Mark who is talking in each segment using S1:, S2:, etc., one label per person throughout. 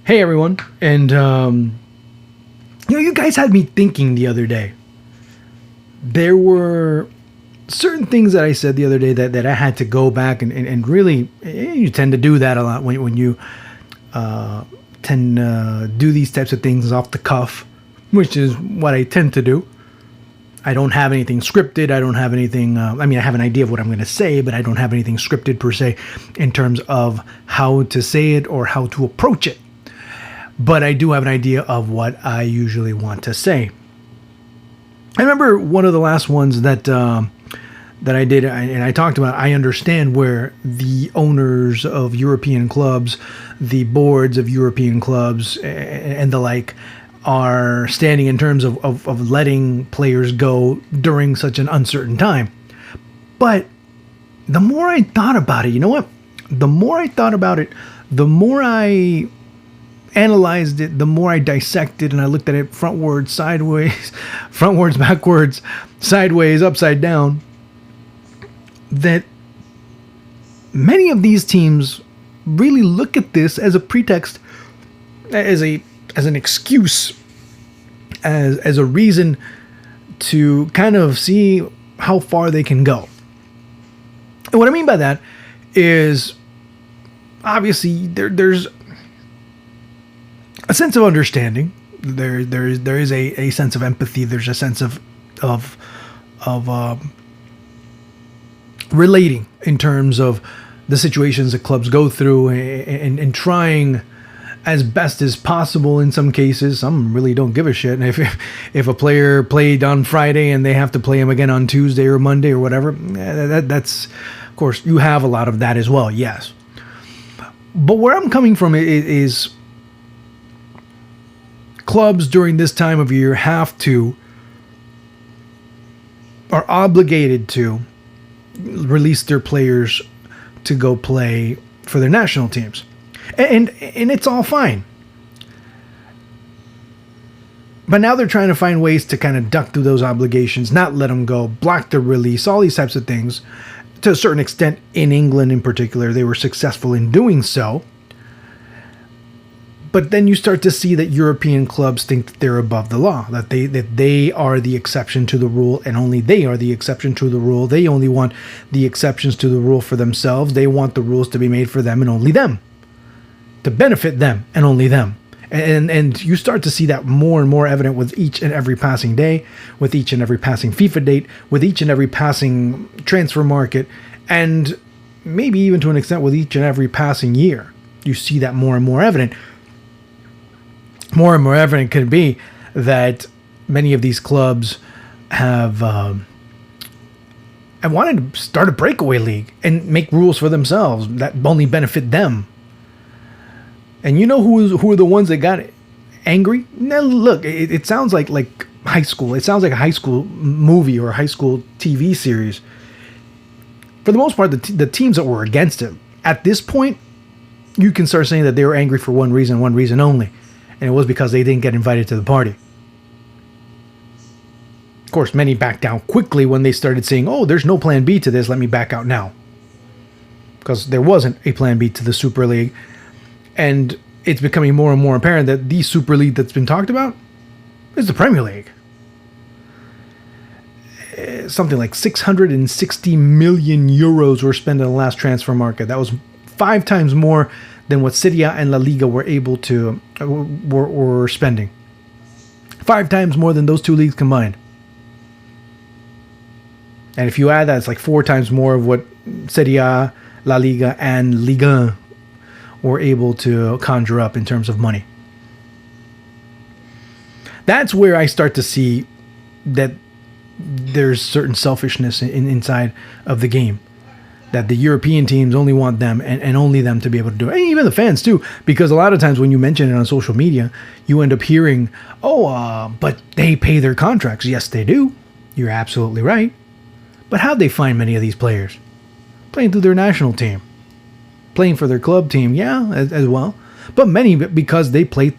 S1: Hey everyone, and you guys had me thinking the other day. There were certain things that I said the other day that I had to go back and really, you tend to do that a lot when you tend to do these types of things off the cuff, which is what I tend to do. I don't have anything scripted. I don't have anything. I have an idea of what I'm going to say, but I don't have anything scripted per se in terms of how to say it or how to approach it. But I do have an idea of what I usually want to say. I remember one of the last ones that I did, and I talked about. I understand where the owners of European clubs, the boards of European clubs, and the like are standing in terms of letting players go during such an uncertain time. But the more I thought about it, you know what? The more I thought about it, the more I analyzed it, the more I dissected and I looked at it frontwards, sideways, frontwards, backwards, sideways, upside down, that many of these teams really look at this as a pretext, as an excuse, as a reason to kind of see how far they can go. And what I mean by that is obviously there's a sense of understanding. There is a sense of empathy. There's a sense of relating in terms of the situations that clubs go through and trying as best as possible in some cases. Some really don't give a shit. And if a player played on Friday and they have to play him again on Tuesday or Monday or whatever, that's, of course, you have a lot of that as well, yes. But where I'm coming from is clubs during this time of year are obligated to release their players to go play for their national teams. And it's all fine. But now they're trying to find ways to kind of duck through those obligations, not let them go, block their release, all these types of things. To a certain extent, in England in particular, they were successful in doing so. But then you start to see that European clubs think that they're above the law, that they are the exception to the rule, and only they are the exception to the rule. They only want the exceptions to the rule for themselves. They want the rules to be made for them and only them, to benefit them and only them. And you start to see that more and more evident with each and every passing day, with each and every passing FIFA date, with each and every passing transfer market, and maybe even to an extent with each and every passing year. You see that more and more evident. More and more evident could be that many of these clubs have wanted to start a breakaway league and make rules for themselves that only benefit them. And you know who are the ones that got angry? Now look, it sounds like high school. It sounds like a high school movie or a high school TV series. For the most part, the teams that were against it, at this point, you can start saying that they were angry for one reason only. And it was because they didn't get invited to the party. Of course, many backed down quickly when they started saying, oh, there's no plan B to this, let me back out now. Because there wasn't a plan B to the Super League. And it's becoming more and more apparent that the Super League that's been talked about is the Premier League. Something like 660 million euros were spent in the last transfer market. That was 5 times more than what Serie A and La Liga were able to were spending. 5 times more than those two leagues combined. And if you add that, it's like 4 times more of what Serie A, La Liga, and Liga were able to conjure up in terms of money. That's where I start to see that there's certain selfishness inside of the game. That the European teams only want them and only them to be able to do it. And even the fans too, because a lot of times when you mention it on social media, you end up hearing, but they pay their contracts. Yes, they do. You're absolutely right. But how'd they find many of these players? Playing through their national team. Playing for their club team, yeah, as well. But many because they played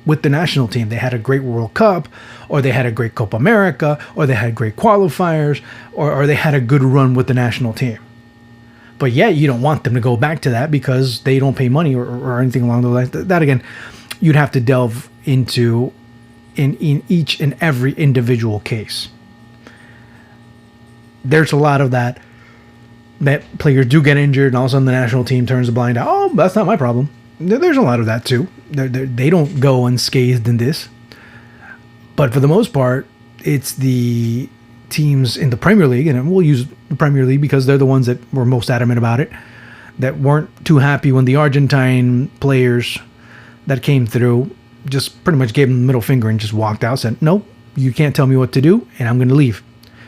S1: with the national team. They had a great World Cup, or they had a great Copa America, or they had great qualifiers, or they had a good run with the national team. But yet you don't want them to go back to that because they don't pay money or anything along those lines. That again, you'd have to delve into in each and every individual case. There's a lot of that players do get injured and all of a sudden the national team turns a blind eye. Oh, that's not my problem. There's a lot of that too. They don't go unscathed in this. But for the most part, it's the teams in the Premier League, and we'll use the Premier League because they're the ones that were most adamant about it, that weren't too happy when the Argentine players that came through just pretty much gave them the middle finger and just walked out, said, nope, you can't tell me what to do, and I'm going to leave.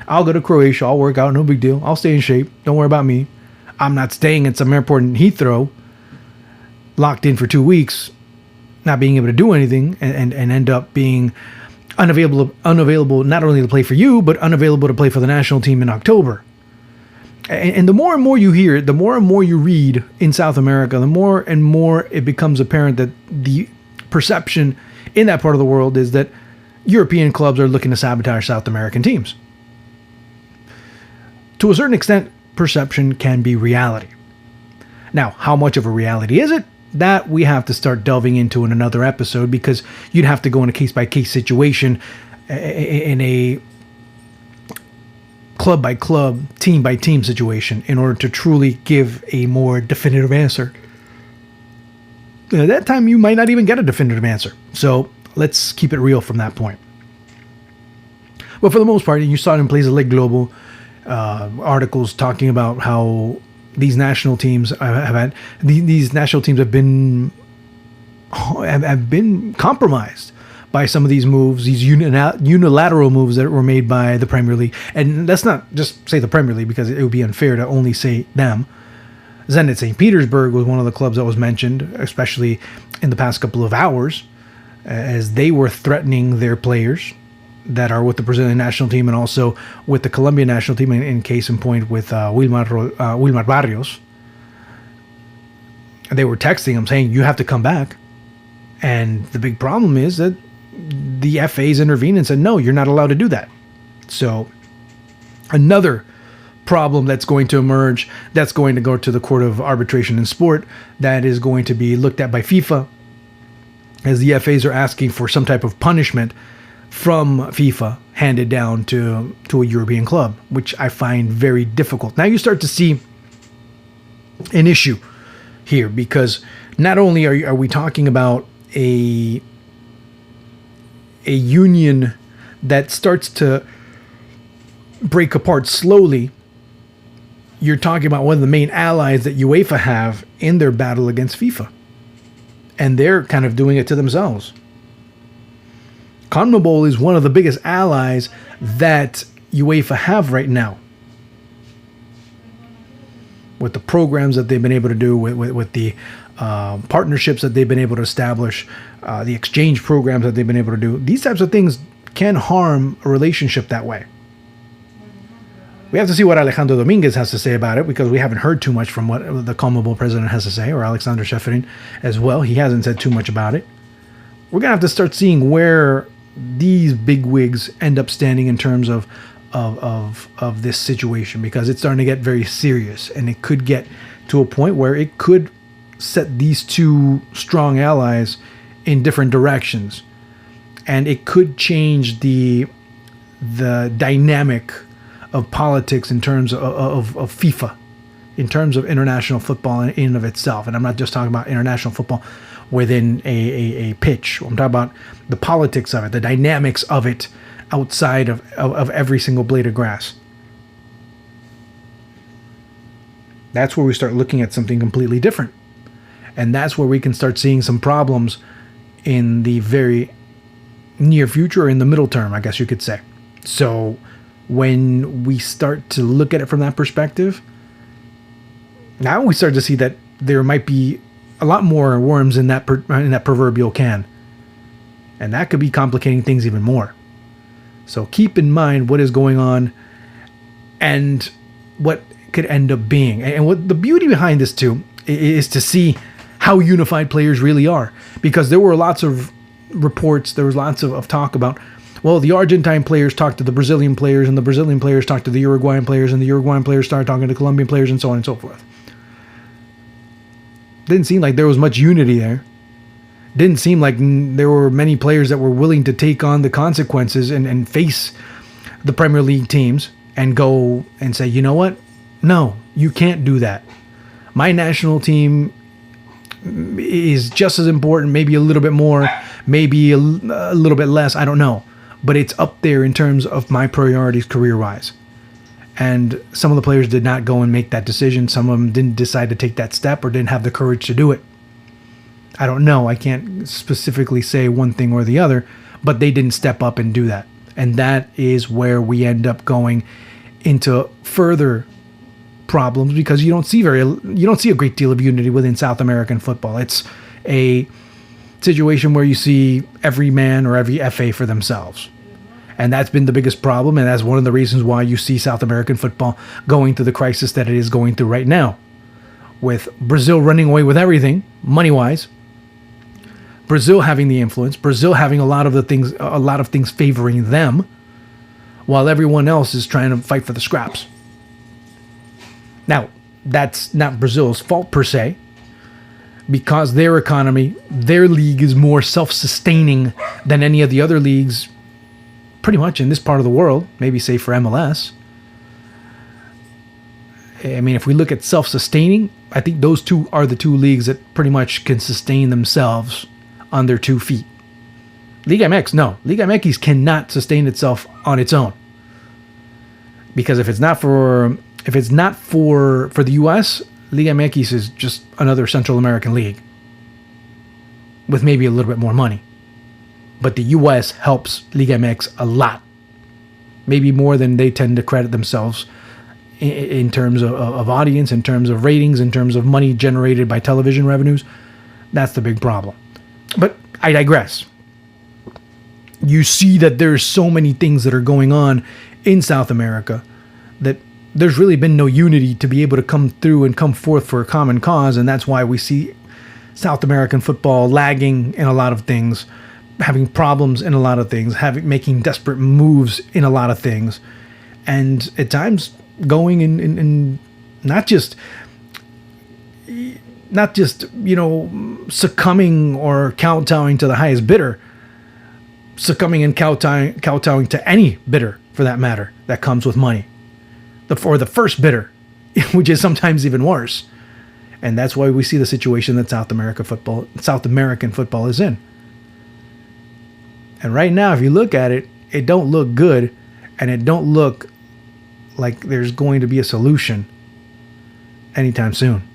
S1: I'll go to Croatia, I'll work out, no big deal. I'll stay in shape, don't worry about me. I'm not staying at some airport in Heathrow, locked in for 2 weeks, not being able to do anything, and end up being unavailable not only to play for you, but unavailable to play for the national team in October. And the more and more you hear it, the more and more you read in South America, the more and more it becomes apparent that the perception in that part of the world is that European clubs are looking to sabotage South American teams. To a certain extent, perception can be reality. Now, how much of a reality is it? That we have to start delving into in another episode, because you'd have to go in a case-by-case situation, in a club-by-club, team-by-team situation in order to truly give a more definitive answer. At that time, you might not even get a definitive answer. So let's keep it real from that point. But for the most part, you saw it in Plaza Leg Global, articles talking about how these national teams have been compromised by some of these moves, these unilateral moves that were made by the Premier League. And let's not just say the Premier League, because it would be unfair to only say them. Zenit St. Petersburg was one of the clubs that was mentioned, especially in the past couple of hours, as they were threatening their players that are with the Brazilian national team and also with the Colombian national team, in case in point with Wilmar Barrios. They were texting him saying, you have to come back. And the big problem is that the FAs intervened and said, no, you're not allowed to do that. So another problem that's going to emerge, that's going to go to the Court of Arbitration in Sport, that is going to be looked at by FIFA, as the FAs are asking for some type of punishment from FIFA handed down to a European club, which I find very difficult. Now you start to see an issue here, because not only are we talking about a union that starts to break apart slowly, you're talking about one of the main allies that UEFA have in their battle against FIFA. And they're kind of doing it to themselves. CONMEBOL is one of the biggest allies that UEFA have right now, with the programs that they've been able to do, with the partnerships that they've been able to establish, the exchange programs that they've been able to do. These types of things can harm a relationship that way. We have to see what Alejandro Dominguez has to say about it, because we haven't heard too much from what the CONMEBOL president has to say, or Alexander Sheffirin as well. He hasn't said too much about it. We're going to have to start seeing where these bigwigs end up standing in terms of this situation, because it's starting to get very serious, and it could get to a point where it could set these two strong allies in different directions, and it could change the dynamic of politics in terms of FIFA, in terms of international football in and of itself. And I'm not just talking about international football within a pitch. I'm talking about the politics of it, the dynamics of it outside of every single blade of grass. That's where we start looking at something completely different. And that's where we can start seeing some problems in the very near future, or in the middle term, I guess you could say. So when we start to look at it from that perspective, now we start to see that there might be a lot more worms in that proverbial can. And that could be complicating things even more. So keep in mind what is going on and what could end up being. And what the beauty behind this too is to see how unified players really are. Because there were lots of reports, there was lots of talk about, well, the Argentine players talked to the Brazilian players, and the Brazilian players talked to the Uruguayan players, and the Uruguayan players started talking to Colombian players, and so on and so forth. Didn't seem like there was much unity there. Didn't seem like there were many players that were willing to take on the consequences and face the Premier League teams and go and say, you know what? No, you can't do that. My national team is just as important, maybe a little bit more, maybe a little bit less, I don't know. But it's up there in terms of my priorities career-wise. And some of the players did not go and make that decision. Some of them didn't decide to take that step or didn't have the courage to do it. I don't know. I can't specifically say one thing or the other, but they didn't step up and do that. And that is where we end up going into further problems, because you don't see a great deal of unity within South American football. It's a situation where you see every man or every FA for themselves. And that's been the biggest problem, and that's one of the reasons why you see South American football going through the crisis that it is going through right now. With Brazil running away with everything, money-wise, Brazil having the influence, Brazil having a lot of things favoring them, while everyone else is trying to fight for the scraps. Now, that's not Brazil's fault per se, because their economy, their league is more self-sustaining than any of the other leagues pretty much in this part of the world, maybe say for MLS. I mean, if we look at self-sustaining, I think those two are the two leagues that pretty much can sustain themselves on their 2 feet. Liga MX, no. Liga MX cannot sustain itself on its own. Because if it's not for the US, Liga MX is just another Central American league with maybe a little bit more money. But the US helps Liga MX a lot. Maybe more than they tend to credit themselves in terms of audience, in terms of ratings, in terms of money generated by television revenues. That's the big problem. But I digress. You see that there's so many things that are going on in South America that there's really been no unity to be able to come through and come forth for a common cause, and that's why we see South American football lagging in a lot of things, having problems in a lot of things, making desperate moves in a lot of things, and at times going in not just succumbing or kowtowing to the highest bidder, succumbing and kowtowing to any bidder for that matter that comes with money, or the first bidder, which is sometimes even worse. And that's why we see the situation that South American football is in. And right now, if you look at it, it don't look good, and it don't look like there's going to be a solution anytime soon.